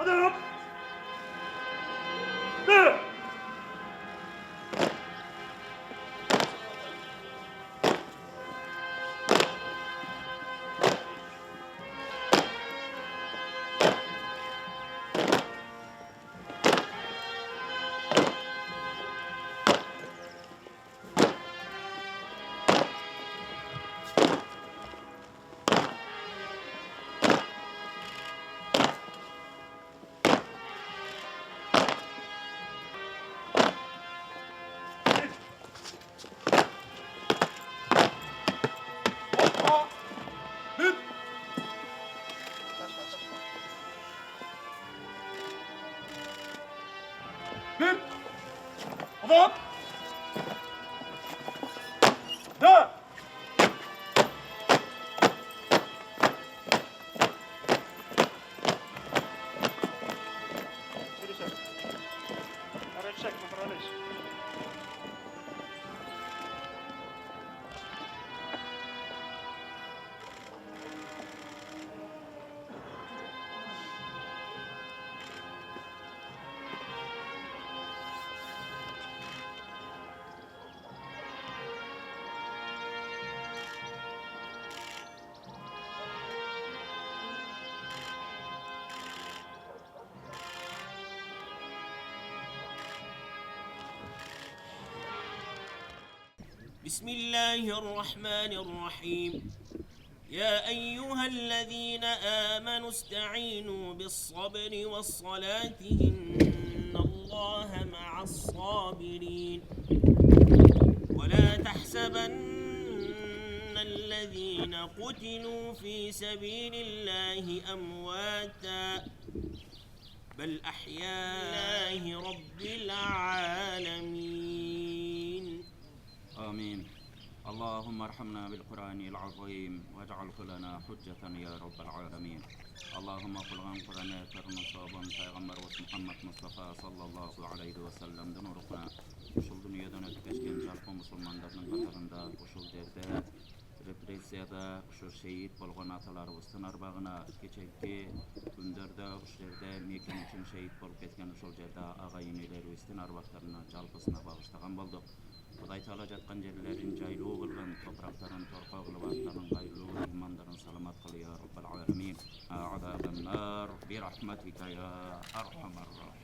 Adam! Ne? Сюда. Рычаг набрались. بسم الله الرحمن الرحيم يا أيها الذين آمنوا استعينوا بالصبر والصلاة إن الله مع الصابرين ولا تحسبن الذين قتلوا في سبيل الله أمواتا بل أحياء رب العالمين. Amin. اللهم ارحمنا بالقرآن العظيم واجعله لنا حجة يا رب العالمين. اللهم qilgan Qur'an ayetlerini sabın Peygamberimiz Muhammed Mustafa sallallahu aleyhi ve sellem'den urukuna uşul dünyadan ötüp geçken jalpı musulmanlarının katarında uşul derde repressiyada uşul şehit bolgan atalarımızdan arbağına keçekki günderde uşlarda mekan için şehit bolup ketken uşul jerde agayinilerimizden arbaqlarına jalpısına bağışlagan bolduq. Xuday Taala jatkan jerlerin jayluu kılgın, toprakların torpa kılıp atların gayrıluu, imanların salamat kılı ya Rabbal Alamin. A'adaben nar bi rahmetika ya arhamar rahim.